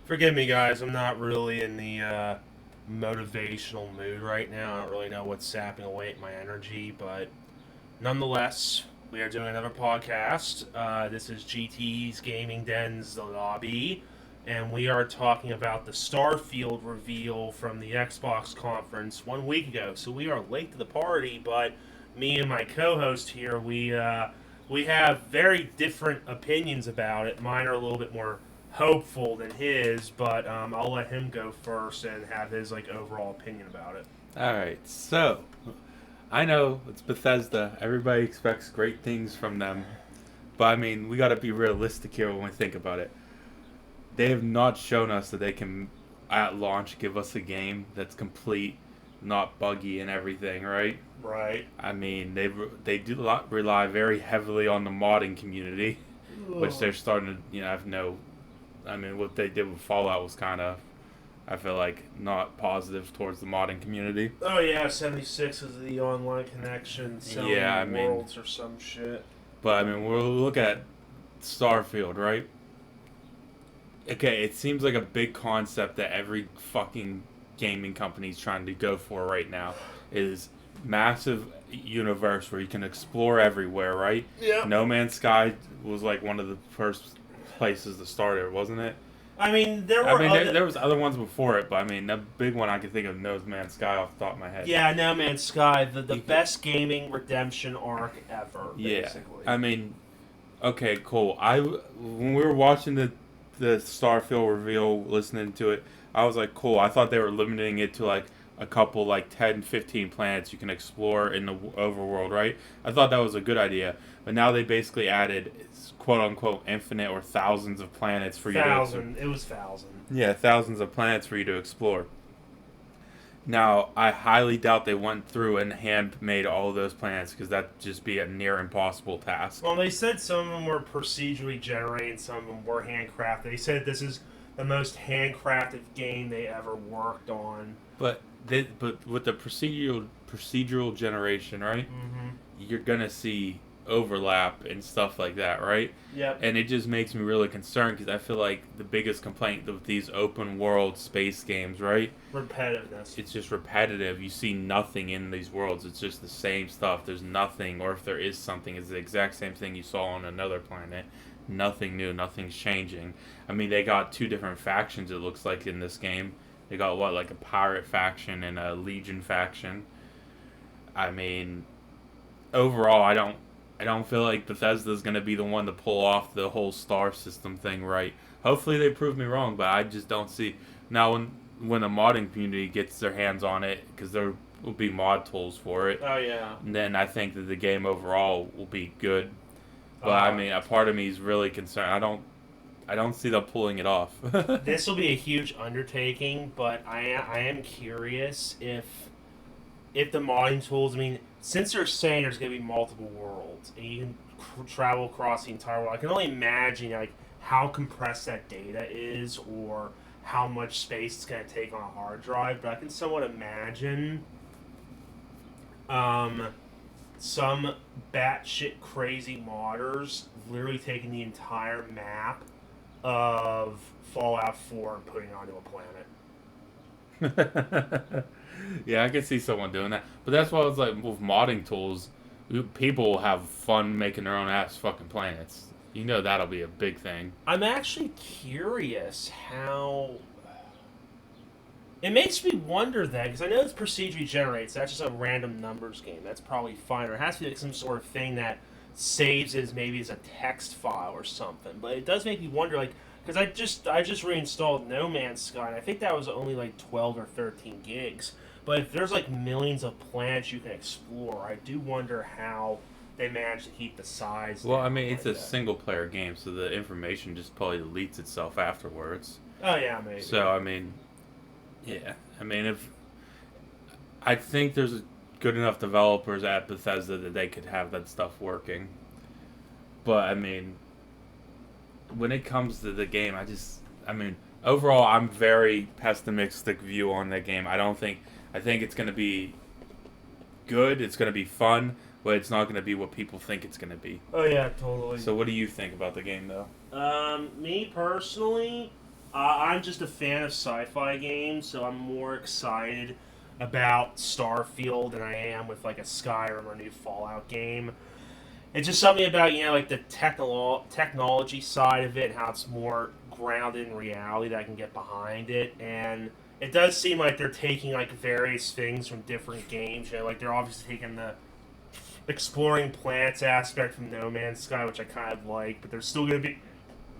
Forgive me, guys. I'm not really in the motivational mood right now. I don't really know what's sapping away at my energy, but nonetheless, we are doing another podcast. This is GT's Gaming Den's The Lobby, and we are talking about the Starfield reveal from the Xbox conference 1 week ago. So we are late to the party, but me and my co-host here, we have very different opinions about it. Mine are a little bit more hopeful than his, but I'll let him go first and have his overall opinion about it. All right, so I know it's Bethesda. Everybody expects great things from them, but I mean, we got to be realistic here when we think about it. They have not shown us that they can, at launch, give us a game that's complete, not buggy and everything, right? Right. I mean, they do rely very heavily on the modding community, which they're starting to, have no. I mean, what they did with Fallout was kind of, I feel like, not positive towards the modding community. Oh yeah, 76 is the online connection selling Yeah, I mean, worlds or some shit. but I mean, we'll look at Starfield, right? Okay, it seems like a big concept that every fucking gaming company is trying to go for right now is massive universe where you can explore everywhere, right? Yeah. No Man's Sky was like one of the first places to start it, wasn't it? I mean, there I were mean, other. there was other ones before it, but I mean, the big one I can think of, No Man's Sky, off the top of my head. Yeah, No Man's Sky, the You- best gaming redemption arc ever, Yeah, basically. I mean, okay, cool. When we were watching the Starfield reveal, listening to it, I was like, cool. I thought they were limiting it to like a couple, like 10, 15 planets you can explore in the overworld, right? I thought that was a good idea, but now they basically added quote unquote infinite or thousands of planets for you to. Thousand. It was thousand. Yeah, thousands of planets for you to explore. Now, I highly doubt they went through and hand made all of those planets because that'd just be a near impossible task. Well, they said some of them were procedurally generated, some of them were handcrafted. They said this is the most handcrafted game they ever worked on. But with the procedural generation, right? Mm-hmm. You're gonna see overlap and stuff like that, right? Yep. And it just makes me really concerned because I feel like the biggest complaint with these open world space games, right? Repetitiveness. It's just repetitive. You see nothing in these worlds. It's just the same stuff. There's nothing, or if there is something, it's the exact same thing you saw on another planet. Nothing new. Nothing's changing. I mean, they got two different factions. It looks like in this game, they got what, like a pirate faction and a legion faction. I mean, overall, I don't feel like Bethesda's gonna be the one to pull off the whole star system thing right. Hopefully they prove me wrong, but I just don't see now when the modding community gets their hands on it because there will be mod tools for it. Oh yeah. And then I think that the game overall will be good. But I mean, a part of me is really concerned. I don't see them pulling it off. This will be a huge undertaking, but I am curious if the modding tools. I mean, since they're saying there's going to be multiple worlds and you can travel across the entire world, I can only imagine how compressed that data is or how much space it's going to take on a hard drive. But I can somewhat imagine um, some batshit crazy modders literally taking the entire map of Fallout 4 and putting it onto a planet. Yeah, I could see someone doing that. But that's why I was like, with modding tools, people will have fun making their own ass fucking planets. You know that'll be a big thing. I'm actually curious how. It makes me wonder that, because I know it's procedurally generated, so that's just a random numbers game. That's probably fine. Or it has to be like some sort of thing that saves as maybe as a text file or something. But it does make me wonder, because I just reinstalled No Man's Sky, and I think that was only like 12 or 13 gigs. But if there's like millions of planets you can explore, I do wonder how they managed to keep the size. Well, I down mean, it's like a that. single player game, so the information just probably deletes itself afterwards. Oh yeah, maybe. So, I mean, yeah. I mean, if I think there's good enough developers at Bethesda that they could have that stuff working. But, I mean, when it comes to the game, I mean, overall, I'm very pessimistic view on the game. I think it's going to be good, it's going to be fun, but it's not going to be what people think it's going to be. Oh yeah, totally. So what do you think about the game, though? Me personally, I'm just a fan of sci-fi games, so I'm more excited about Starfield than I am with like a Skyrim or a new Fallout game. It's just something about like the technology side of it and how it's more grounded in reality that I can get behind it. And it does seem like they're taking like various things from different games. Like they're obviously taking the exploring planets aspect from No Man's Sky, which I kind of like, but there's still going to be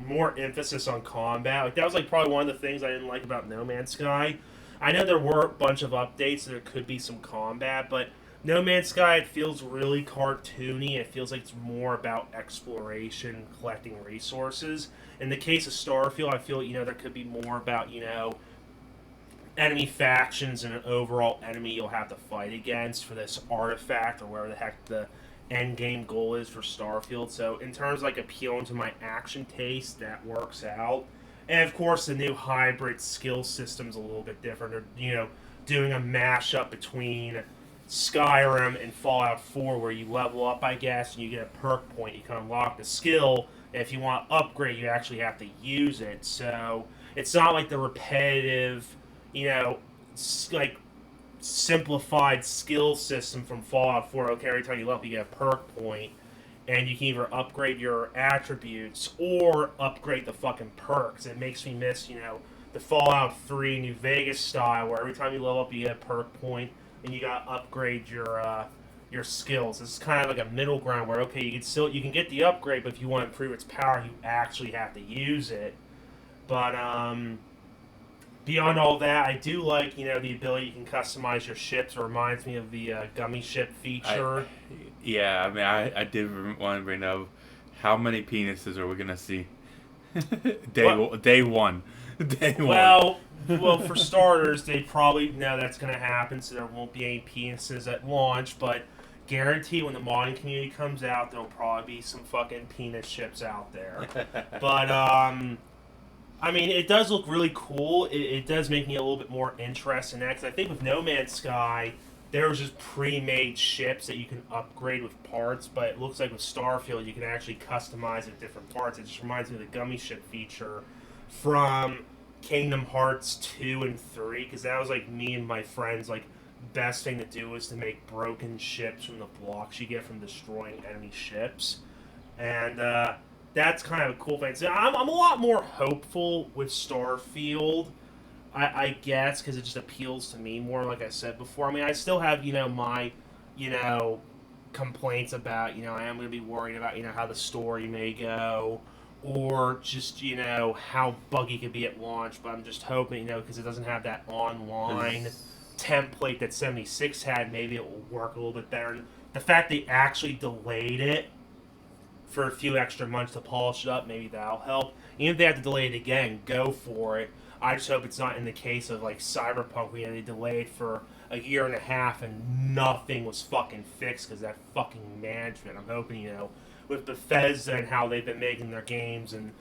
more emphasis on combat. Like that was like probably one of the things I didn't like about No Man's Sky. I know there were a bunch of updates, so there could be some combat, but No Man's Sky, it feels really cartoony. It feels like it's more about exploration, collecting resources. In the case of Starfield, I feel there could be more about enemy factions and an overall enemy you'll have to fight against for this artifact or whatever the heck the end game goal is for Starfield. So in terms of like appealing to my action taste, that works out. And of course, the new hybrid skill system's a little bit different. They're doing a mashup between Skyrim and Fallout 4, where you level up, I guess, and you get a perk point. You can unlock the skill, and if you want to upgrade, you actually have to use it. So it's not like the repetitive, like simplified skill system from Fallout 4. Okay, every time you level up, you get a perk point, and you can either upgrade your attributes or upgrade the fucking perks. It makes me miss, the Fallout 3 New Vegas style, where every time you level up, you get a perk point, and you gotta upgrade your skills. It's kind of like a middle ground where you can get the upgrade, but if you want to improve its power, you actually have to use it. But beyond all that, I do like the ability you can customize your ships. It reminds me of the gummy ship feature. I did want to bring up how many penises are we gonna see? Day one. Day one. Well, for starters, they probably know that's going to happen, so there won't be any penises at launch. But guarantee when the modding community comes out, there'll probably be some fucking penis ships out there. But I mean, it does look really cool. It does make me a little bit more interested in that, because I think with No Man's Sky, there was just pre-made ships that you can upgrade with parts, but it looks like with Starfield, you can actually customize it different parts. It just reminds me of the gummy ship feature from Kingdom Hearts 2 and 3, because that was like me and my friends, like, best thing to do was to make broken ships from the blocks you get from destroying enemy ships. And that's kind of a cool thing. So I'm a lot more hopeful with Starfield, I guess, because it just appeals to me more, like I said before. I mean, I still have, my, complaints about, I am going to be worried about, how the story may go, or just, how buggy it could be at launch, but I'm just hoping, because it doesn't have that online template that 76 had, maybe it will work a little bit better. And the fact they actually delayed it for a few extra months to polish it up, maybe that'll help. Even if they have to delay it again, go for it. I just hope it's not in the case of like Cyberpunk, where they delayed for a year and a half and nothing was fucking fixed because that fucking management. I'm hoping, with Bethesda and how they've been making their games, and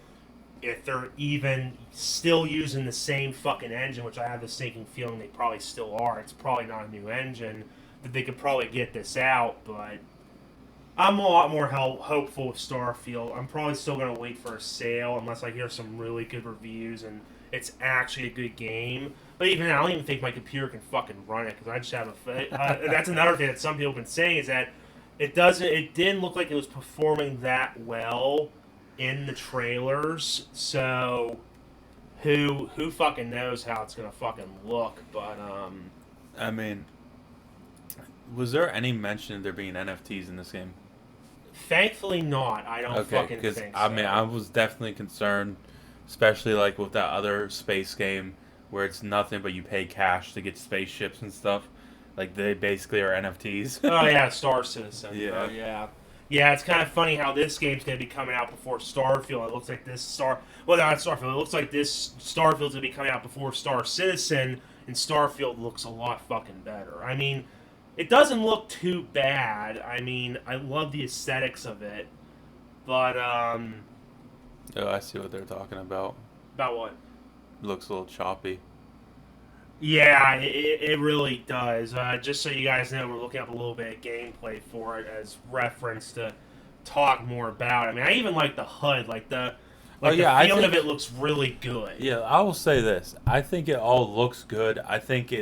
if they're even still using the same fucking engine, which I have the sinking feeling they probably still are, it's probably not a new engine, that they could probably get this out, but I'm a lot more hopeful with Starfield. I'm probably still going to wait for a sale unless I hear some really good reviews and it's actually a good game. But even then, I don't even think my computer can fucking run it, because I just have that's another thing that some people have been saying, is that it didn't look like it was performing that well in the trailers. So who fucking knows how it's going to fucking look. But I mean, was there any mention of there being NFTs in this game? Thankfully not. I don't fucking think so. I mean, I was definitely concerned, especially like with that other space game where it's nothing but you pay cash to get spaceships and stuff. Like, they basically are NFTs. Oh yeah, Star Citizen. Yeah. Oh, yeah. Yeah, it's kind of funny how this game's going to be coming out before Starfield. It looks like well, not Starfield. It looks like this Starfield's going to be coming out before Star Citizen, and Starfield looks a lot fucking better. I mean, it doesn't look too bad. I mean, I love the aesthetics of it, but Oh, I see what they're talking about. About what? It looks a little choppy. Yeah, it really does. Just so you guys know, we're looking up a little bit of gameplay for it as reference to talk more about it. I mean, I even like the HUD, like the Like the I feeling think of it looks really good. yeah. I will say this. I think it all looks good. I think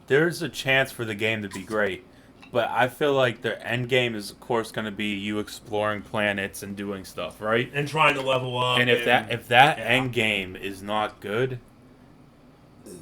there's a chance for the game to be great, but I feel like the end game is of course going to be you exploring planets and doing stuff, right? And trying to level up. And And if that yeah. end game is not good,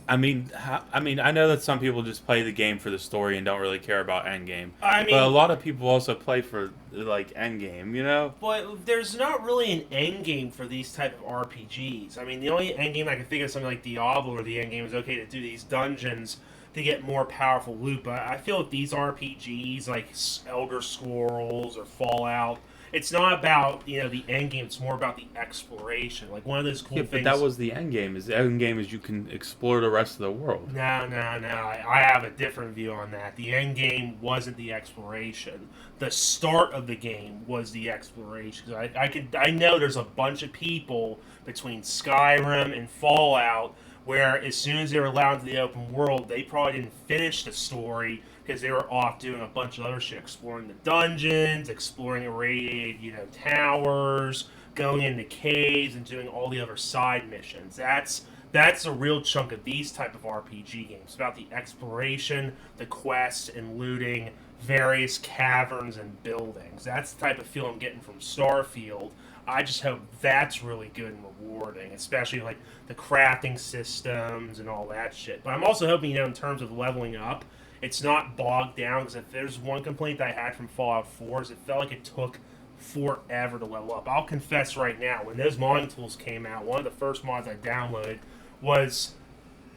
I know that some people just play the game for the story and don't really care about endgame. I But a mean, lot of people also play for like endgame, you know? but there's not really an end game for these type of RPGs. I mean, the only end game I can think of is something like Diablo, where the end game is okay to do these dungeons to get more powerful loot. But I feel with these RPGs like Elder Scrolls or Fallout, it's not about the end game. It's more about the exploration. Like one of those cool Yeah, things. but that was the end game. Is the end game is you can explore the rest of the world. No, no, no. I have a different view on that. The end game wasn't the exploration. The start of the game was the exploration. 'Cause I know there's a bunch of people between Skyrim and Fallout where as soon as they were allowed into the open world, they probably didn't finish the story because they were off doing a bunch of other shit, exploring the dungeons, exploring irradiated, towers, going into caves, and doing all the other side missions. That's a real chunk of these type of RPG games. It's about the exploration, the quests, and looting various caverns and buildings. That's the type of feel I'm getting from Starfield. I just hope that's really good and rewarding, especially like the crafting systems and all that shit. But I'm also hoping, in terms of leveling up, it's not bogged down, because if there's one complaint that I had from Fallout 4 is it felt like it took forever to level up. I'll confess right now, when those modding tools came out, one of the first mods I downloaded was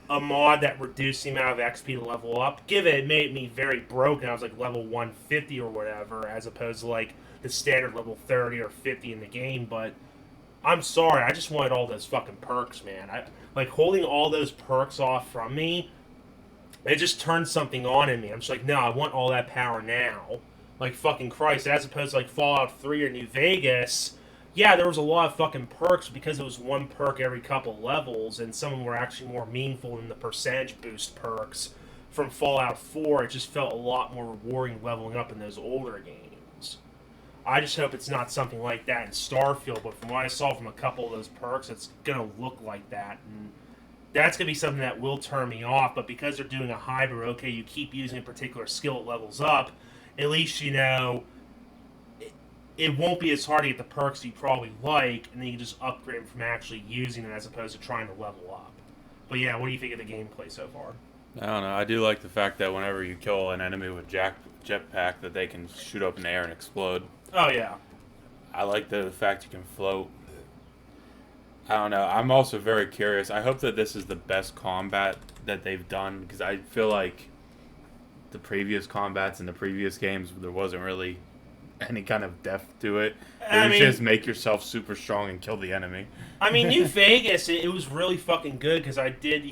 a mod that reduced the amount of XP to level up. Given it made me very broken, I was like level 150 or whatever, as opposed to like the standard level 30 or 50 in the game. But I'm sorry, I just wanted all those fucking perks, man. I like holding all those perks off from me. It just turned something on in me. I'm just like, no, I want all that power now. Like fucking Christ, as opposed to like Fallout 3 or New Vegas. Yeah, there was a lot of fucking perks because it was one perk every couple levels, and some of them were actually more meaningful than the percentage boost perks from Fallout 4. It just felt a lot more rewarding leveling up in those older games. I just hope it's not something like that in Starfield, but from what I saw from a couple of those perks, it's going to look like that. And that's going to be something that will turn me off, but because they're doing a hybrid, okay, you keep using a particular skill, it levels up, at least it won't be as hard to get the perks you probably like, and then you can just upgrade them from actually using them as opposed to trying to level up. But yeah, what do you think of the gameplay so far? I don't know. I do like the fact that whenever you kill an enemy with jetpack, that they can shoot up in the air and explode. Oh yeah. I like the fact you can float. I don't know. I'm also very curious. I hope that this is the best combat that they've done, because I feel like the previous combats in the previous games, there wasn't really any kind of depth to it. It was just make yourself super strong and kill the enemy. I mean, New Vegas, it was really fucking good because I did,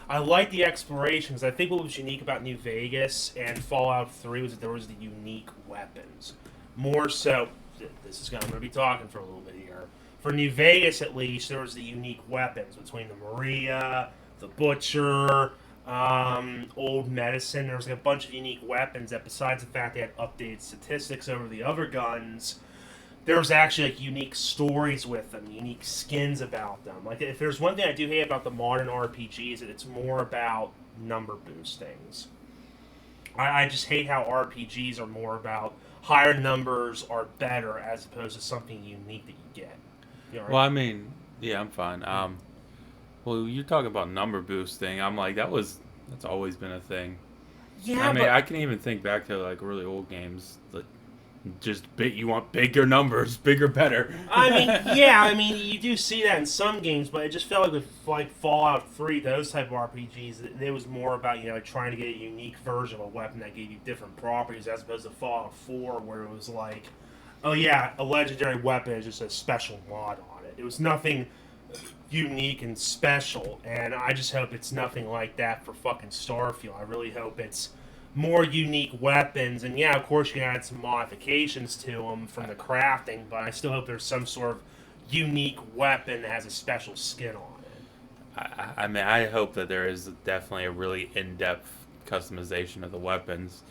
I like the explorations. I think what was unique about New Vegas and Fallout 3 was that there was the unique weapons. More so, I'm going to be talking for a little bit here. For New Vegas, at least, there was the unique weapons between the Maria, the Butcher, Old Medicine. There was like a bunch of unique weapons that, besides the fact they had updated statistics over the other guns, there was actually like unique stories with them, unique skins about them. Like, if there's one thing I do hate about the modern RPGs, that it's more about number boostings. I just hate how RPGs are more about higher numbers are better as opposed to something unique that you get. You know, right? Well, I mean, yeah, I'm fine. Well, you're talking about number boosting. I'm like, that's always been a thing. Yeah, I mean, but I can even think back to like really old games. Like, you want bigger numbers, bigger, better. I mean, you do see that in some games, but it just felt like with like Fallout 3, those type of RPGs, it was more about trying to get a unique version of a weapon that gave you different properties, as opposed to Fallout 4, where it was like, oh yeah, a legendary weapon is just a special mod on it. It was nothing unique and special, and I just hope it's nothing like that for fucking Starfield. I really hope it's more unique weapons, and yeah, of course you can add some modifications to them from the crafting, but I still hope there's some sort of unique weapon that has a special skin on it. I mean, I hope that there is definitely a really in-depth customization of the weapons.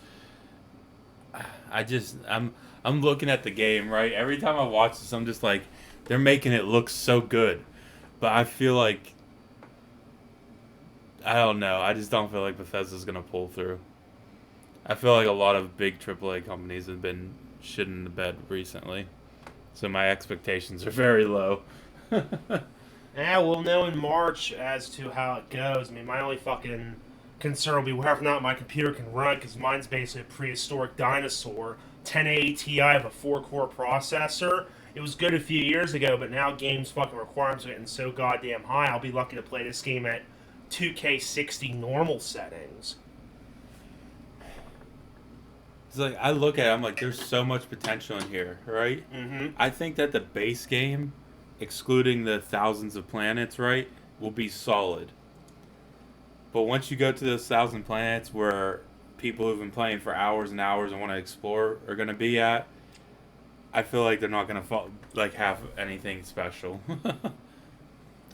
I'm looking at the game, right? Every time I watch this, I'm just like, they're making it look so good, but I feel like I don't know. I just don't feel like Bethesda's gonna pull through. I feel like a lot of big AAA companies have been shitting the bed recently, so my expectations are very low. Yeah, we'll know in March as to how it goes. I mean, my only fucking concern will be whether or not my computer can run, because mine's basically a prehistoric dinosaur. 1080 Ti of a 4-core processor. It was good a few years ago, but now games fucking requirements are getting so goddamn high. I'll be lucky to play this game at 2K60 normal settings. It's like I look at it, I'm like, there's so much potential in here, right? Mm-hmm. I think that the base game, excluding the thousands of planets, right, will be solid. But once you go to those 1,000 planets where people who've been playing for hours and hours and want to explore are going to be at, I feel like they're not going to have anything special.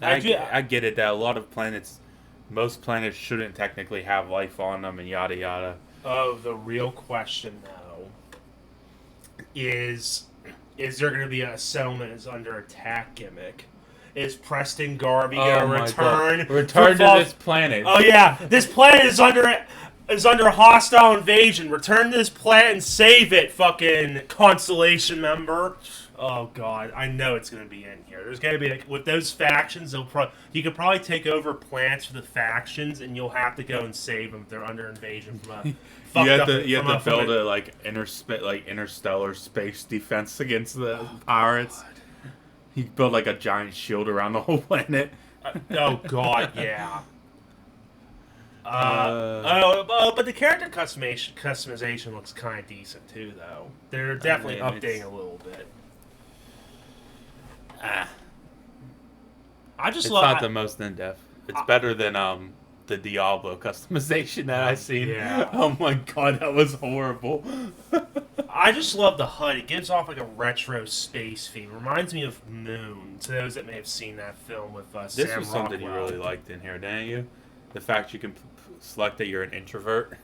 I get it that a lot of planets, most planets shouldn't technically have life on them and yada yada. Oh, the real question though is there going to be a settlement is under attack gimmick? Is Preston Garvey going to return to this planet? Oh yeah, this planet is under hostile invasion. Return to this planet and save it, fucking Constellation member. Oh god, I know it's gonna be in here. There's gonna be with those factions. You could probably take over planets for the factions, and you'll have to go and save them if they're under invasion from a. You have to build a interstellar space defense against the pirates. God. You build like a giant shield around the whole planet. Oh god, yeah. But the character customization looks kind of decent too, though. They're definitely updating a little bit. It's not the most in depth. It's better than the Diablo customization that I've seen. Yeah. Oh my god, that was horrible. I just love the HUD. It gives off like a retro space theme. Reminds me of Moon. To those that may have seen that film with Sam Rockwell. This was something you really liked in here, didn't you? The fact you can select that you're an introvert.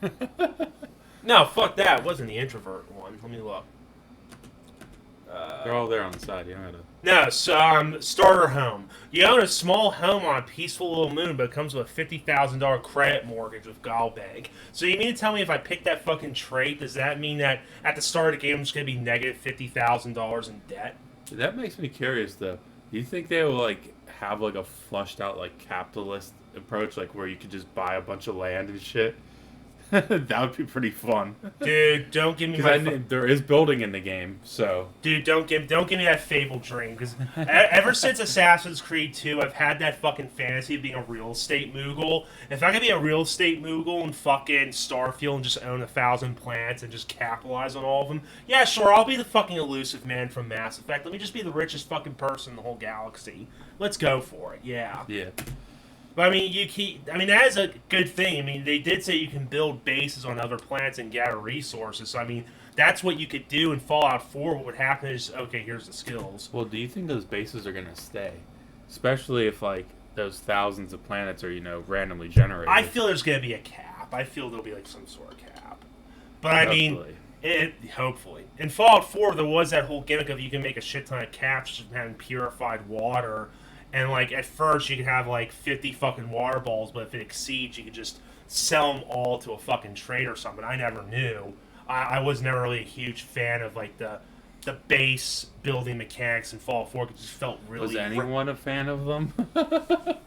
No, fuck that. It wasn't the introvert one. Let me look. They're all there on the side. You know. No, so starter home. You own a small home on a peaceful little moon, but it comes with a $50,000 credit mortgage with Galbank. So you mean to tell me if I pick that fucking trait, does that mean that at the start of the game I'm just gonna be negative $50,000 in debt? That makes me curious, though. Do you think they will have a flushed out capitalist approach, where you could just buy a bunch of land and shit? That would be pretty fun. Dude, don't give me there is building in the game, so. Dude, don't give me that fabled dream, because ever since Assassin's Creed 2, I've had that fucking fantasy of being a real estate mogul. If I could be a real estate mogul in fucking Starfield and just own 1,000 planets and just capitalize on all of them, yeah, sure, I'll be the fucking elusive man from Mass Effect. Let me just be the richest fucking person in the whole galaxy. Let's go for it, yeah. Yeah. But I mean, that is a good thing. I mean, they did say you can build bases on other planets and gather resources. So I mean, that's what you could do in Fallout 4. What would happen is, okay, here's the skills. Well, do you think those bases are gonna stay, especially if those thousands of planets are randomly generated? I feel there's gonna be a cap. I feel there'll be some sort of cap. But I mean, hopefully in Fallout 4 there was that whole gimmick of you can make a shit ton of caps from having purified water. And, at first, you could have, 50 fucking water balls, but if it exceeds, you could just sell them all to a fucking trade or something. I never knew. I was never really a huge fan of, the base building mechanics in Fallout 4, because it just felt really... Was anyone a fan of them? Of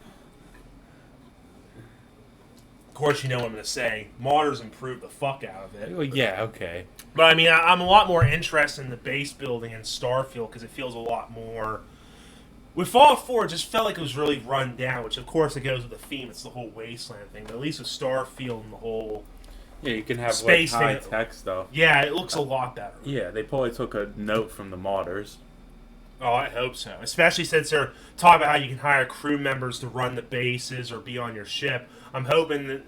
course, you know what I'm going to say. Modders improved the fuck out of it. Well, yeah, okay. But, I mean, I'm a lot more interested in the base building in Starfield, because it feels a lot more... With Fallout 4, it just felt like it was really run down, which of course it goes with the theme. It's the whole wasteland thing. But at least with Starfield and the whole you can have space high tech stuff. Yeah, it looks a lot better. Yeah, they probably took a note from the modders. Oh, I hope so. Especially since they're talking about how you can hire crew members to run the bases or be on your ship. I'm hoping that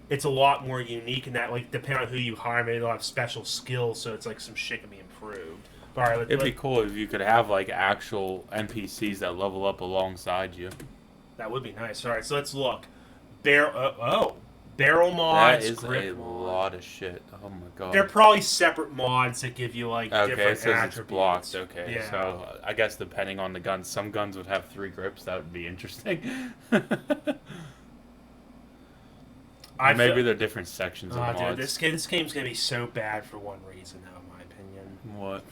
it's a lot more unique in that, depending on who you hire, maybe they'll have special skills, so it's some shit can be improved. All right, it'd be cool if you could have actual NPCs that level up alongside you. That would be nice. All right, so let's look. barrel That mods, is grip a mod. lot of shit. Oh my god. They're probably separate mods that give you like Okay, different it says attributes. it's blocked. Okay, Yeah. so I guess depending on the guns, some guns would have 3 grips. That would be interesting. Or maybe they're different sections of mods. Dude, this game's gonna be so bad for one reason, though, in my opinion. What?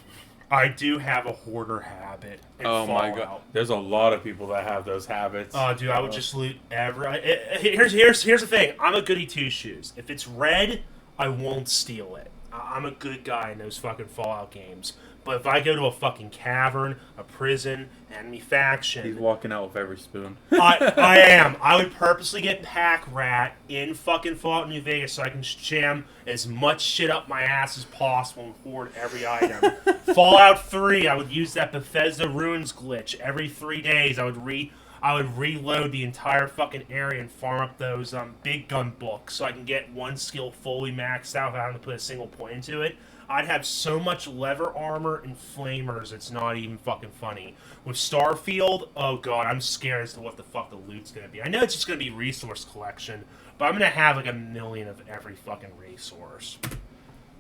I do have a hoarder habit. Oh my god, there's a lot of people that have those habits. Oh, dude, I would just loot here's the thing. I'm a goody two shoes. If it's red, I won't steal it. I'm a good guy in those fucking Fallout games. But if I go to a fucking cavern, a prison, enemy faction, He's walking out with every spoon. I am. I would purposely get pack rat in fucking Fallout New Vegas so I can jam as much shit up my ass as possible and hoard every item. Fallout 3, I would use that Bethesda Ruins glitch. Every 3 days, I would reload the entire fucking area and farm up those big gun books so I can get one skill fully maxed out without having to put a single point into it. I'd have so much lever armor and flamers, it's not even fucking funny. With Starfield, oh god, I'm scared as to what the fuck the loot's gonna be. I know it's just gonna be resource collection, but I'm gonna have like 1 million of every fucking resource.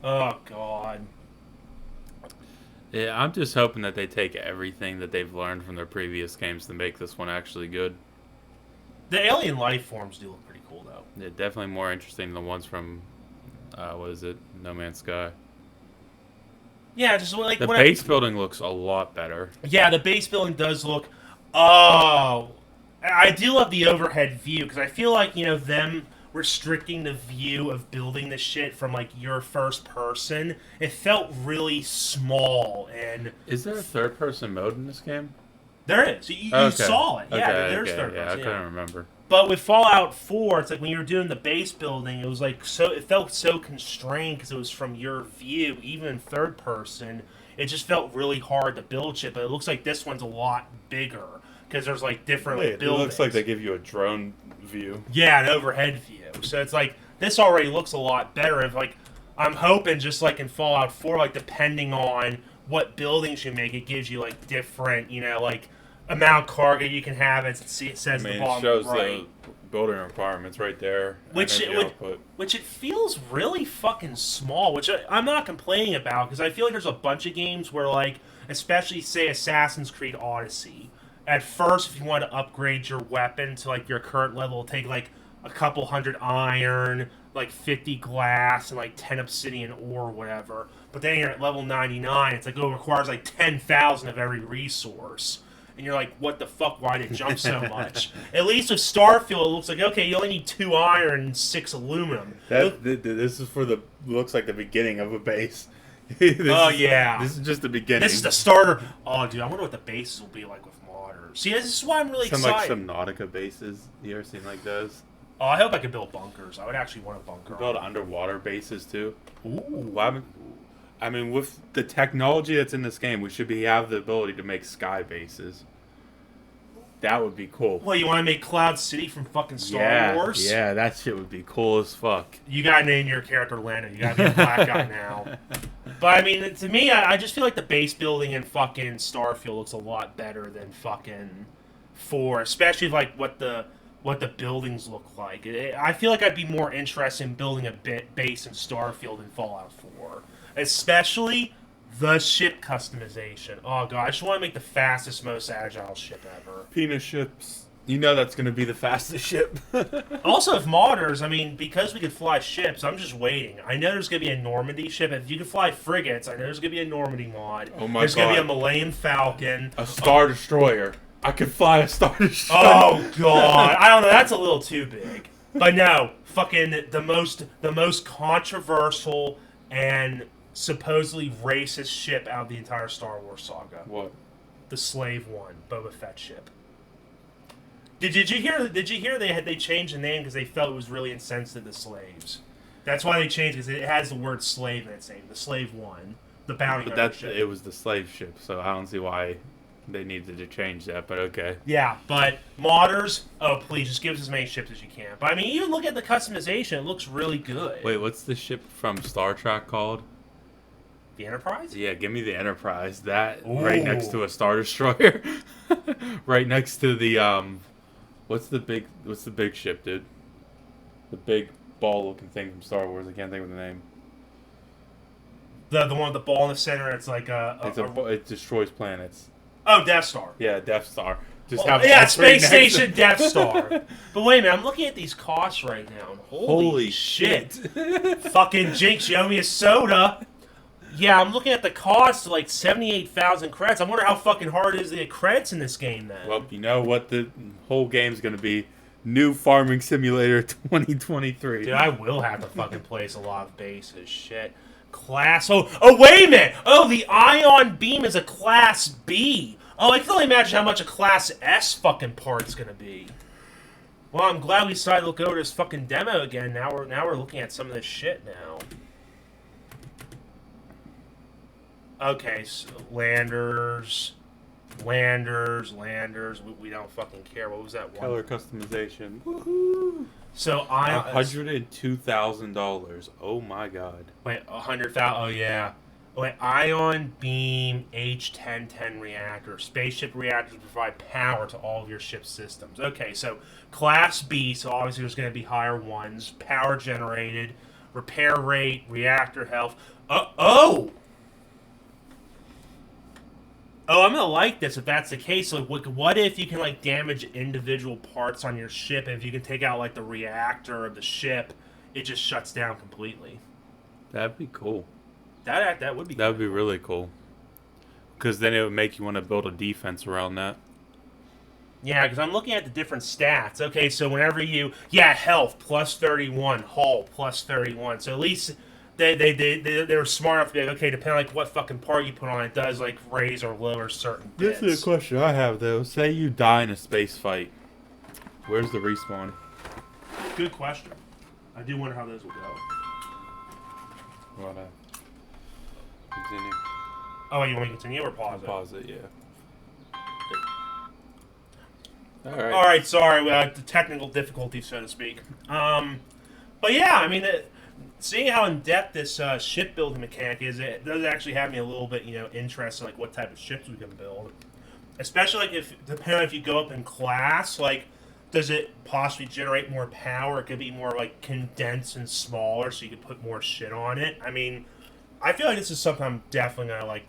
Oh god. Yeah, I'm just hoping that they take everything that they've learned from their previous games to make this one actually good. The alien life forms do look pretty cool, though. Yeah, definitely more interesting than the ones from, what is it, No Man's Sky. Yeah, just like... The base building looks a lot better. Yeah, the base building does look... Oh! I do love the overhead view, because I feel like, you know, them restricting the view of building the shit from, like, your first person, it felt really small, and... Is there a third-person mode in this game? There is. You saw it. Yeah, there's third person. Yeah, I couldn't remember. But with Fallout 4, it's like when you were doing the base building, it was like it felt so constrained because it was from your view, even in third person. It just felt really hard to build shit. But it looks like this one's a lot bigger because there's like different buildings. It looks like they give you a drone view. Yeah, an overhead view. So it's like this already looks a lot better. If like I'm hoping just like in Fallout 4, like depending on what buildings you make, it gives you like different, you know, like amount of cargo you can have. It says the bottom it shows right. The building requirements right there. Which it feels really fucking small, which I'm not complaining about, because I feel like there's a bunch of games where, like, especially, say, Assassin's Creed Odyssey, at first, if you want to upgrade your weapon to, like, your current level, it'll take, like, a couple hundred iron, like, 50 glass, and, like, 10 obsidian ore or whatever. But then you're at level 99, it's like, it requires, like, 10,000 of every resource. And you're like, what the fuck? Why did it jump so much? At least with Starfield, it looks like, okay, you only need 2 iron and 6 aluminum. This is for looks like the beginning of a base. Yeah. This is just the beginning. This is the starter. Oh, dude, I wonder what the bases will be like with modders. See, this is why I'm really excited. Like some Nautica bases. You ever seen like those? Oh, I hope I could build bunkers. I would actually want a bunker. Build underwater bases too. Ooh. I mean, with the technology that's in this game, we should have the ability to make sky bases. That would be cool. Well, you want to make Cloud City from fucking Star Wars? Yeah, that shit would be cool as fuck. You gotta name your character Lando. You gotta be a black guy now. But, I mean, to me, I just feel like the base building in fucking Starfield looks a lot better than fucking 4. Especially, like, what the buildings look like. I feel like I'd be more interested in building a base in Starfield than Fallout 4. Especially the ship customization. Oh god, I just want to make the fastest, most agile ship ever. Penis ships. You know that's going to be the fastest ship. Also, if modders, I mean, because we could fly ships, I'm just waiting. I know there's going to be a Normandy ship. If you can fly frigates, I know there's going to be a Normandy mod. Oh my god. There's going to be a Millennium Falcon. A Star Destroyer. I could fly a Star Destroyer. Oh god. I don't know, that's a little too big. But no, fucking the most controversial and supposedly racist ship out of the entire Star Wars saga. What? The Slave One, Boba Fett ship. Did you hear they changed the name because they felt it was really insensitive to slaves? That's why they changed, because it has the word slave in its name. The Slave One, the bounty hunter ship. It was the slave ship, so I don't see why they needed to change that, but okay. Yeah, but modders, oh please, just give us as many ships as you can. But I mean, even look at the customization; it looks really good. Wait, what's the ship from Star Trek called? The Enterprise? Yeah, give me the Enterprise. That right next to a Star Destroyer, right next to the what's the big ship, dude? The big ball-looking thing from Star Wars. I can't think of the name. The one with the ball in the center. It's like It destroys planets. Oh, Death Star. Yeah, Death Star. Just Well, have yeah, all three Space next Station Death Star. But wait a minute, I'm looking at these costs right now. And holy shit. Fucking Jinx, you owe me a soda. Yeah, I'm looking at the cost of like 78,000 credits. I wonder how fucking hard it is to get credits in this game then. Well, you know what the whole game's going to be? New Farming Simulator 2023. Dude, I will have to fucking place a lot of bases. Shit. Class... Oh, wait a minute! Oh, the Ion Beam is a Class B. Oh, I can only imagine how much a Class S fucking part's gonna be. Well, I'm glad we decided to look over this fucking demo again. Now we're looking at some of this shit now. Okay, so landers. We don't fucking care. What was that one? Color customization. Woohoo! So $102,000. Oh my god. Wait, 100,000. Oh yeah. Wait, Ion Beam H1010 reactor. Spaceship reactors provide power to all of your ship's systems. Okay, so Class B. So obviously there's going to be higher ones. Power generated, repair rate, reactor health. Oh, I'm gonna like this if that's the case. Like, what if you can like damage individual parts on your ship, and if you can take out like the reactor of the ship, it just shuts down completely. That'd be cool. That would be. That would be really cool. Because then it would make you want to build a defense around that. Yeah, because I'm looking at the different stats. Okay, so whenever health plus 31, hull plus 31. So at least they were smart enough to be like, okay, depending on like what fucking part you put on, it does like raise or lower certain bits. This is a question I have though. Say you die in a space fight, where's the respawn? Good question. I do wonder how those will go. Wanna continue? Oh, you want me to continue or pause it? Pause it, yeah. Alright. Alright, sorry, the technical difficulties, so to speak. But yeah, I mean, seeing how in-depth this shipbuilding mechanic is, it does actually have me a little bit, interested in like what type of ships we can build. Especially like depending on if you go up in class, like, does it possibly generate more power? It could be more like condensed and smaller, so you could put more shit on it. I mean, I feel like this is something I'm definitely gonna like,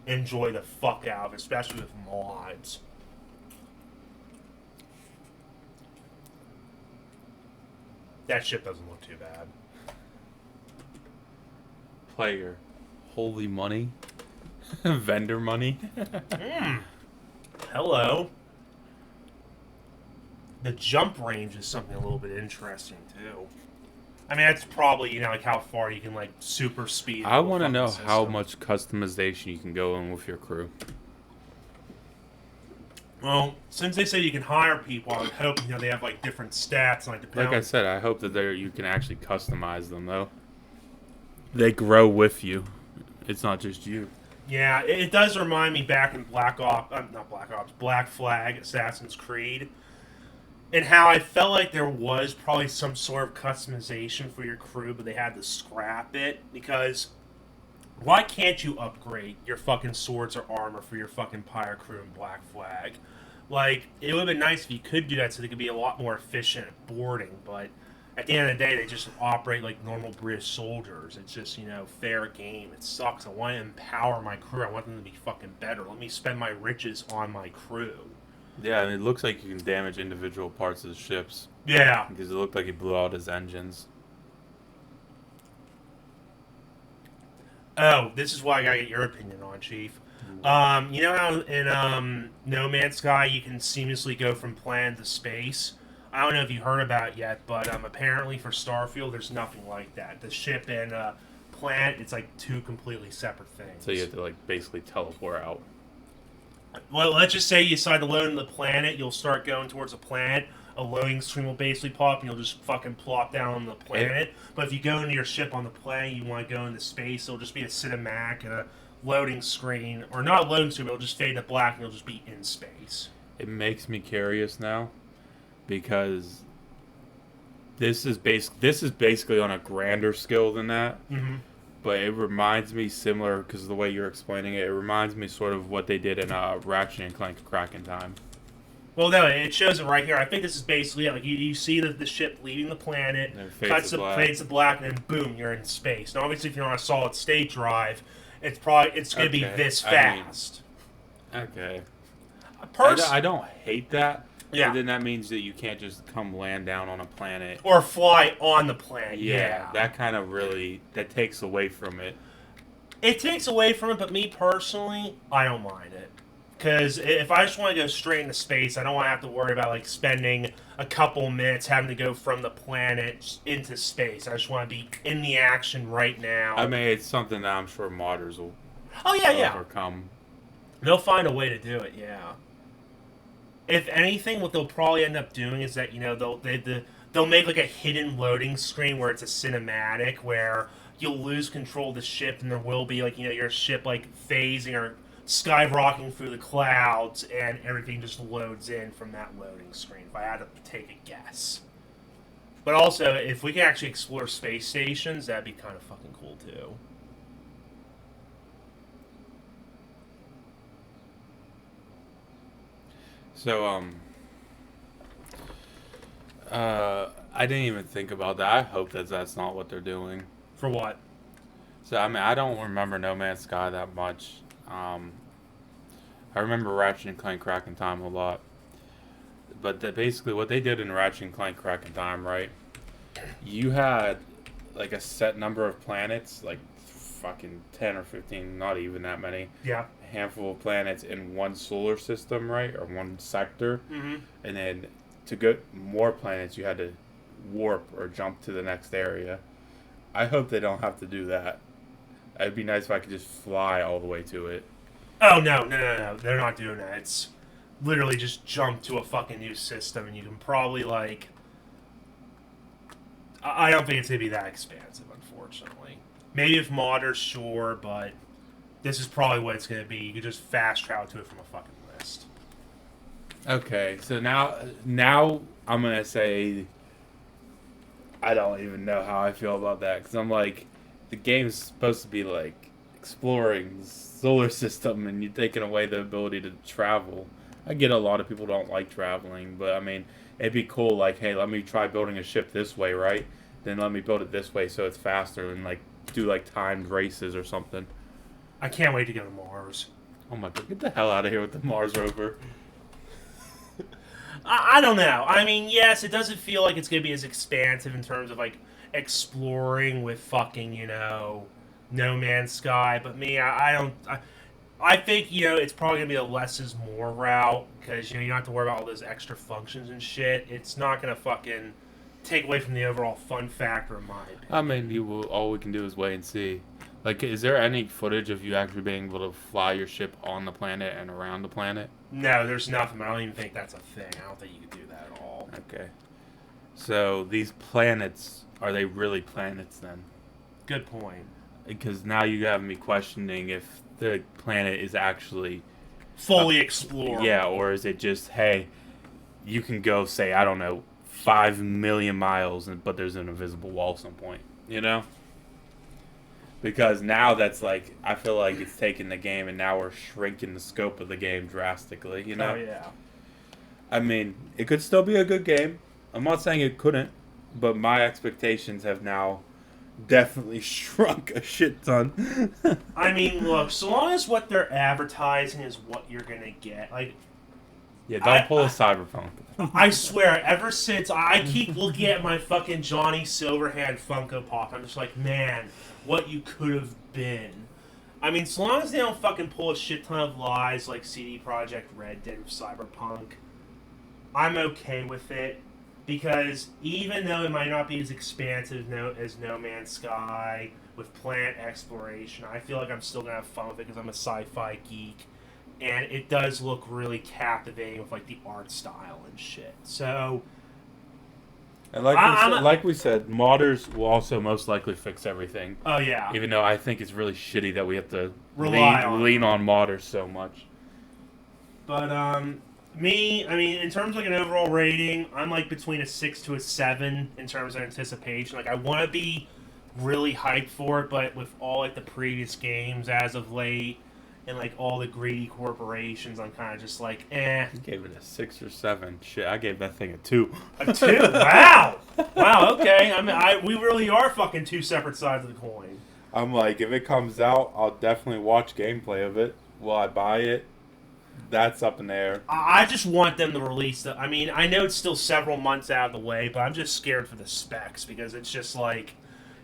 enjoy the fuck out of, especially with mods. That ship doesn't look too bad. Player. Holy money. Vendor money. Hello. The jump range is something a little bit interesting, too. I mean, that's probably, like how far you can, like, super speed. I want to know how much customization you can go in with your crew. Well, since they say you can hire people, I would hope, they have, like, different stats. Like I said, I hope that you can actually customize them, though. They grow with you. It's not just you. Yeah, it does remind me back in Black Flag, Assassin's Creed, and how I felt like there was probably some sort of customization for your crew, but they had to scrap it, because why can't you upgrade your fucking swords or armor for your fucking pirate crew in Black Flag? Like, it would have been nice if you could do that so they could be a lot more efficient at boarding, but at the end of the day, they just operate like normal British soldiers. It's just, fair game. It sucks. I want to empower my crew. I want them to be fucking better. Let me spend my riches on my crew. Yeah, and it looks like you can damage individual parts of the ships. Yeah. Because it looked like he blew out his engines. Oh, this is what I gotta get your opinion on, Chief. You know how in No Man's Sky you can seamlessly go from planet to space? I don't know if you heard about it yet, but apparently for Starfield there's nothing like that. The ship and planet, it's like two completely separate things. So you have to like basically teleport out. Well, let's just say you decide to load in the planet, you'll start going towards a planet, a loading screen will basically pop, and you'll just fucking plop down on the planet. But if you go into your ship on the planet, you want to go into space, it'll just be a cinematic and a loading screen, or not a loading screen, but it'll just fade to black, and you'll just be in space. It makes me curious now, because this is basically on a grander scale than that. Mm-hmm. But it reminds me similar, because of the way you're explaining it, it reminds me sort of what they did in Ratchet and Clank Crack in Time. Well, no, it shows it right here. I think this is basically it. Like you see the ship leaving the planet, And it fades to black, and then boom, you're in space. Now, obviously, if you're on a solid state drive, it's going to be Okay. this I mean, fast. okay. Pers- I don't hate that. Yeah. But then that means that you can't just come land down on a planet. or fly on the planet. Yeah, that kind of really that takes away from it. It takes away from it, but me personally, I don't mind it. Because if I just want to go straight into space, I don't want to have to worry about like spending a couple minutes having to go from the planet into space. I just want to be in the action right now. I mean, it's something that I'm sure modders will Oh yeah. overcome. They'll find a way to do it. Yeah. If anything, what they'll probably end up doing is that they'll make like a hidden loading screen where it's a cinematic where you'll lose control of the ship and there will be like your ship like phasing or skyrocketing through the clouds and everything just loads in from that loading screen. If I had to take a guess. But also, if we can actually explore space stations, that'd be kind of fucking cool too. So I didn't even think about that. I hope that that's not what they're doing. For what? So I mean, I don't remember No Man's Sky that much. I remember Ratchet and Clank Crack in Time a lot. But basically, what they did in Ratchet and Clank Crack in Time, right? You had like a set number of planets, like fucking 10 or 15, not even that many. Yeah. A handful of planets in one solar system, right? Or one sector. Mm-hmm. And then to get more planets, you had to warp or jump to the next area. I hope they don't have to do that. It'd be nice if I could just fly all the way to it. Oh, no. They're not doing that. It's literally just jump to a fucking new system, and you can probably, like... I don't think it's going to be that expansive, unfortunately. Maybe if modders, sure, but this is probably what it's going to be. You can just fast travel to it from a fucking list. Okay, so now I'm going to say... I don't even know how I feel about that, because I'm like, the game's supposed to be, like, exploring the solar system, and you're taking away the ability to travel. I get a lot of people don't like traveling, but, I mean, it'd be cool, like, hey, let me try building a ship this way, right? Then let me build it this way so it's faster, and, like, do, like, timed races or something. I can't wait to go to Mars. Oh my god, get the hell out of here with the Mars rover. I don't know. I mean, yes, it doesn't feel like it's going to be as expansive in terms of, like, exploring with fucking, No Man's Sky. But me, I think, it's probably going to be a less is more route. Because, you don't have to worry about all those extra functions and shit. It's not going to fucking take away from the overall fun factor, in my opinion. I mean, all we can do is wait and see. Like, is there any footage of you actually being able to fly your ship on the planet and around the planet? No, there's nothing. But I don't even think that's a thing. I don't think you can do that at all. Okay. So, these planets, are they really planets then? Good point. Because now you have me questioning if the planet is actually... Fully explored. Yeah, or is it just, hey, you can go, say, I don't know, 5 million miles, but there's an invisible wall at some point, Because now that's like, I feel like it's taking the game and now we're shrinking the scope of the game drastically, Oh, yeah. I mean, it could still be a good game. I'm not saying it couldn't, but my expectations have now definitely shrunk a shit ton. I mean, look, so long as what they're advertising is what you're going to get, like... Yeah, don't pull a Cyberpunk. I swear, ever since I keep looking at my fucking Johnny Silverhand Funko Pop, I'm just like, man, what you could have been. I mean, so long as they don't fucking pull a shit ton of lies like CD Projekt Red did with Cyberpunk, I'm okay with it. Because even though it might not be as expansive as No Man's Sky with planet exploration, I feel like I'm still going to have fun with it because I'm a sci-fi geek. And it does look really captivating with, like, the art style and shit. So... And like we said, modders will also most likely fix everything. Oh, yeah. Even though I think it's really shitty that we have to lean on modders so much. But, me, I mean, in terms of like an overall rating, I'm like between a 6 to a 7 in terms of anticipation. Like, I want to be really hyped for it, but with all like the previous games as of late, and like all the greedy corporations, I'm kind of just like, eh. You gave it a 6 or 7. Shit, I gave that thing a 2. A 2? Wow. Wow. Okay. I mean, we really are fucking two separate sides of the coin. I'm like, if it comes out, I'll definitely watch gameplay of it. Will I buy it? That's up in the air. I just want them to release the. I mean, I know it's still several months out of the way, but I'm just scared for the specs because it's just like,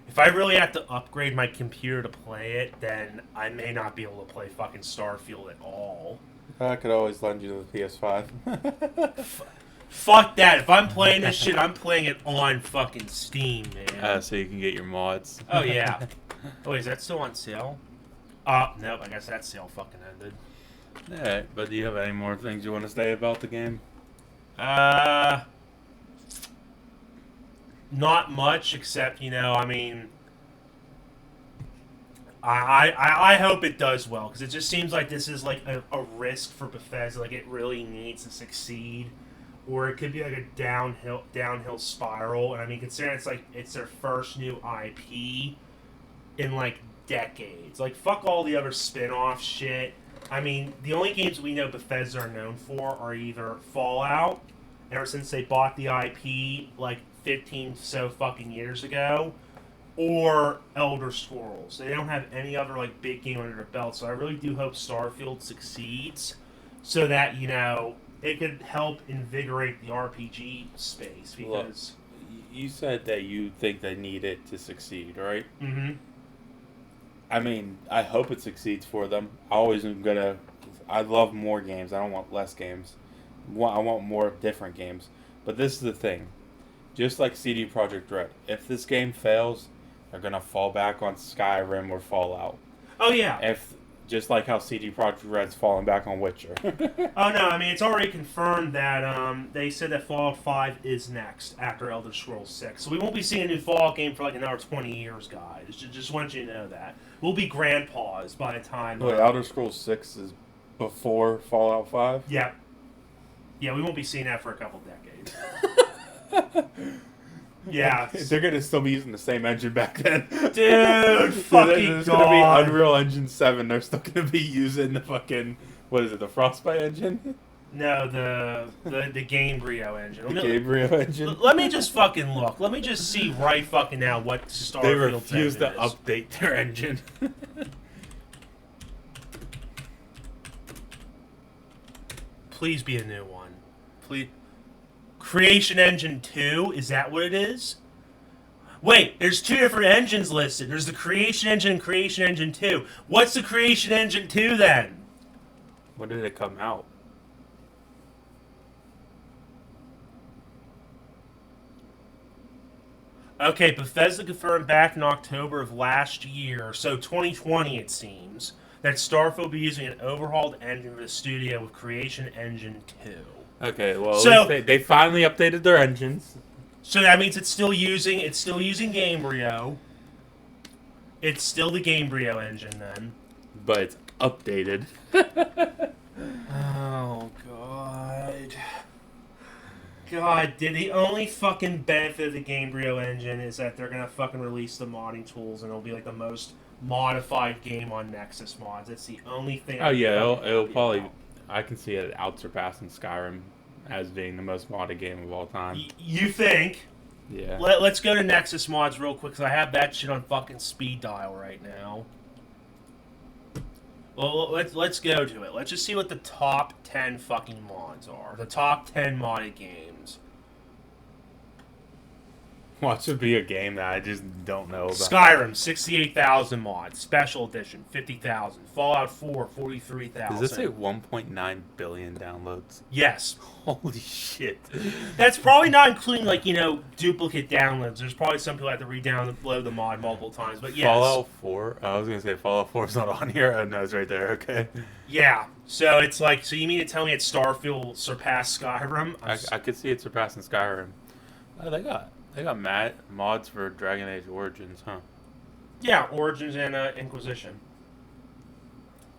if I really have to upgrade my computer to play it, then I may not be able to play fucking Starfield at all. I could always lend you the PS5. Fuck that. If I'm playing this shit, I'm playing it on fucking Steam, man. So you can get your mods. Oh, yeah. Oh, wait, is that still on sale? Nope, I guess that sale fucking ended. Alright, but do you have any more things you want to say about the game? Not much, except, I mean, I hope it does well, because it just seems like this is like a risk for Bethesda, like it really needs to succeed, or it could be like a downhill spiral. And I mean, considering it's their first new IP in like decades, like fuck all the other spin-off shit. I mean, the only games we know Bethesda are known for are either Fallout, ever since they bought the IP like 15 so fucking years ago, or Elder Scrolls. They don't have any other like big game under their belt, so I really do hope Starfield succeeds, so that it could help invigorate the RPG space. Because you said that you think they need it to succeed, right? Mm-hmm. I mean, I hope it succeeds for them. I love more games. I don't want less games. I want more different games. But this is the thing. Just like CD Projekt Red, if this game fails, they're going to fall back on Skyrim or Fallout. Oh, yeah. Just like how CD Projekt Red's falling back on Witcher. Oh, no, I mean, it's already confirmed that they said that Fallout 5 is next after Elder Scrolls 6. So we won't be seeing a new Fallout game for like another 20 years, guys. Just want you to know that. We'll be grandpas by the time... Wait, Elder Scrolls 6 is before Fallout 5? Yeah. Yeah, we won't be seeing that for a couple decades. Yeah. They're going to still be using the same engine back then. Dude, fucking There's going to be Unreal Engine 7. They're still going to be using the fucking... What is it, the Frostbite engine? No, the Gamebryo engine. The Gamebryo engine? Let me just fucking look. Let me just see right fucking now what Starfield They refuse to is. update their engine. Please be a new one. Please. Creation Engine 2? Is that what it is? Wait, there's two different engines listed. There's the Creation Engine and Creation Engine 2. What's the Creation Engine 2 then? When did it come out? Okay, Bethesda confirmed back in October of last year, so 2020 it seems, that Starfield will be using an overhauled engine for the studio with Creation Engine 2. Okay, well, So- at least they finally updated their engines. So that means it's still using Gamebryo. It's still the Gamebryo engine then. But it's updated. Oh, God. God, the only fucking benefit of the Gamebryo engine is that they're gonna fucking release the modding tools and it'll be like the most modified game on Nexus mods. It's the only thing. Oh yeah, it'll happy probably... about. I can see it out surpassing Skyrim as being the most modded game of all time. You think? Yeah. Let's go to Nexus mods real quick, because I have that shit on fucking speed dial right now. Well, let's go to it. Let's just see what the top 10 fucking mods are. The top 10 modded games. Watch it be a game that I just don't know about. Skyrim, 68,000 mods. Special Edition, 50,000. Fallout 4, 43,000. Does this say 1.9 billion downloads? Yes. Holy shit. That's probably not including, duplicate downloads. There's probably some people that have to re-download the mod multiple times, but yes. Fallout 4? I was going to say Fallout 4 is not on here. Oh, no, it's right there. Okay. Yeah. So it's like, so you mean to tell me that Starfield will surpass Skyrim? I could see it surpassing Skyrim. Oh, they got mods for Dragon Age Origins, huh? Yeah, Origins and Inquisition.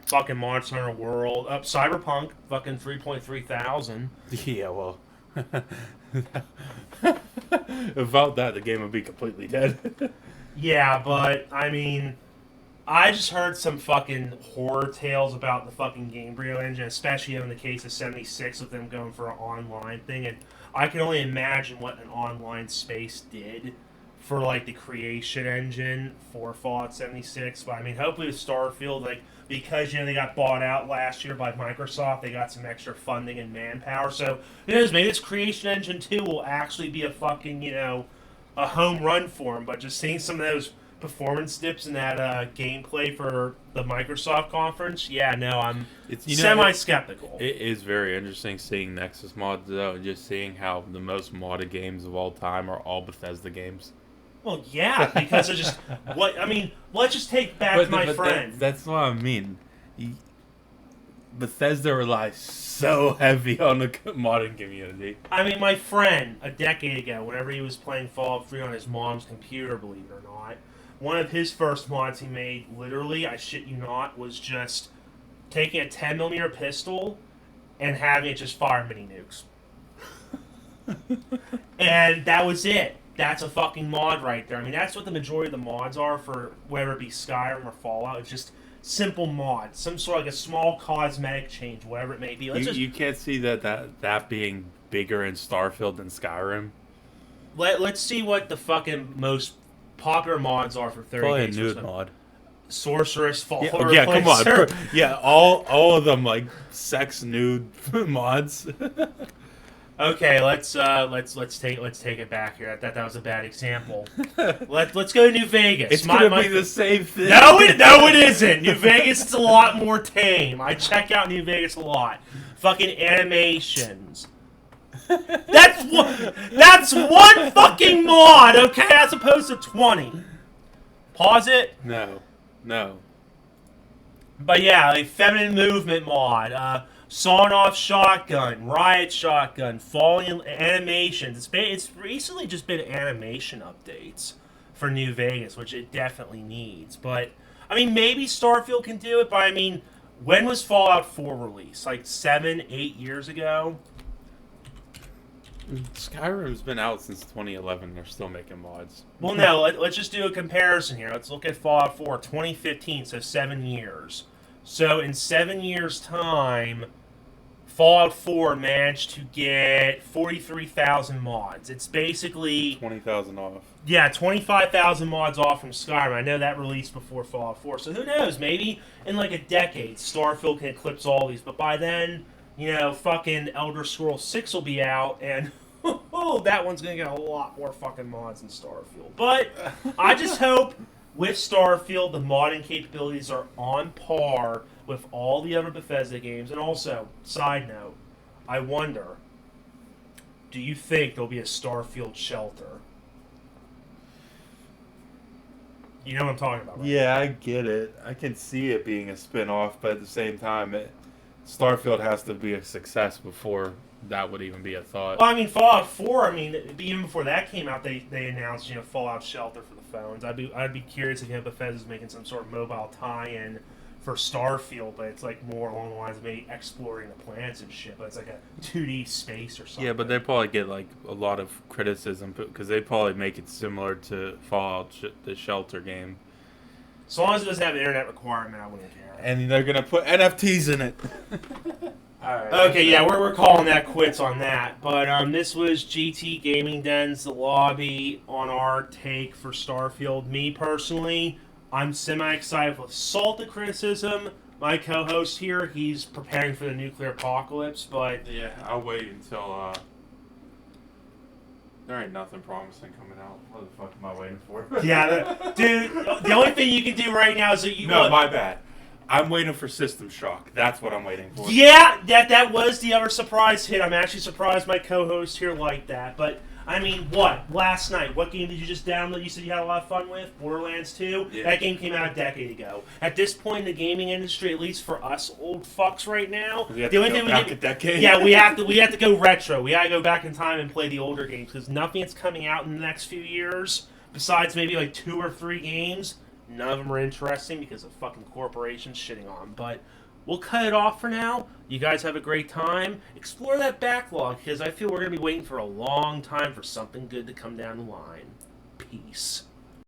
Fucking Monster Hunter World. Cyberpunk, fucking 3.3 thousand. Yeah, well. Without that, the game would be completely dead. Yeah, but, I mean, I just heard some fucking horror tales about the fucking Gamebryo engine, especially in the case of 76 with them going for an online thing, and I can only imagine what an online space did for like the creation engine for Fallout 76. But I mean, hopefully with Starfield, like because they got bought out last year by Microsoft, they got some extra funding and manpower. So who knows? Maybe this creation engine 2 will actually be a fucking a home run for them. But just seeing some of those performance dips in that gameplay for the Microsoft conference, yeah, no, I'm semi-skeptical. It is very interesting seeing Nexus mods, though, and just seeing how the most modded games of all time are all Bethesda games. Well, yeah, because it's just what I mean. Let's just take back my friend. That's what I mean. Bethesda relies so heavy on the modding community. I mean, my friend, a decade ago, whenever he was playing Fallout 3 on his mom's computer, believe it or not, one of his first mods he made, literally, I shit you not, was just taking a 10mm pistol and having it just fire mini nukes. And that was it. That's a fucking mod right there. I mean, that's what the majority of the mods are for whether it be Skyrim or Fallout. It's just simple mods. Some sort of like a small cosmetic change, whatever it may be. You can't see that being bigger in Starfield than Skyrim. Let's see what the fucking most popular mods are for 30 Probably days. a nude mod. Sorceress, Fall. Yeah, come on. Yeah, all of them like sex nude mods. Okay, let's take it back here. That was a bad example. Let's go to New Vegas. It's gonna be the same thing. No, it isn't. New Vegas is a lot more tame. I check out New Vegas a lot. Fucking animations. That's one fucking mod, okay, as opposed to 20. Pause it. No. But yeah, like feminine movement mod, sawn off shotgun, riot shotgun, falling animations. It's recently just been animation updates for New Vegas, which it definitely needs. But I mean, maybe Starfield can do it. But I mean, when was Fallout 4 released? Like 7-8 years ago. Skyrim's been out since 2011. They're still making mods. Well, no, let's just do a comparison here. Let's look at Fallout 4, 2015, so 7 years. So in 7 years' time, Fallout 4 managed to get 43,000 mods. It's basically 20,000 off. Yeah, 25,000 mods off from Skyrim. I know that released before Fallout 4. So who knows? Maybe in like a decade, Starfield can eclipse all these. But by then, fucking Elder Scrolls 6 will be out, and that one's going to get a lot more fucking mods than Starfield. But I just hope with Starfield, the modding capabilities are on par with all the other Bethesda games. And also, side note, I wonder, do you think there'll be a Starfield shelter? You know what I'm talking about, right? Yeah, I get it. I can see it being a spin-off, but at the same time, Starfield has to be a success before that would even be a thought. Well, I mean, Fallout 4, even before that came out, they announced, Fallout Shelter for the phones. I'd be curious if Bethesda's making some sort of mobile tie-in for Starfield, but it's like more along the lines of maybe exploring the planets and shit, but it's like a 2D space or something. Yeah, but they probably get like a lot of criticism because they probably make it similar to Fallout, the Shelter game. As long as it doesn't have an internet requirement, I wouldn't care. And they're gonna put NFTs in it. Alright. Okay, yeah, we're calling that quits on that. But this was GT Gaming Den's The Lobby on our take for Starfield. Me personally, I'm semi-excited with salt of criticism. My co-host here, he's preparing for the nuclear apocalypse, but... Yeah, I'll wait until, there ain't nothing promising coming out. What the fuck am I waiting for? Yeah, dude, the only thing you can do right now is that you... No, my bad. I'm waiting for System Shock. That's what I'm waiting for. Yeah, that was the other surprise hit. I'm actually surprised my co-host here liked that. But, last night, what game did you just download? You said you had a lot of fun with? Borderlands 2? Yeah. That game came out a decade ago. At this point in the gaming industry, at least for us old fucks right now, the only thing we back a decade. Yeah, we have to go retro. We gotta go back in time and play the older games because nothing that's coming out in the next few years, besides maybe like 2 or 3 games, none of them are interesting because of fucking corporations shitting on them. But we'll cut it off for now. You guys have a great time. Explore that backlog because I feel we're going to be waiting for a long time for something good to come down the line. Peace.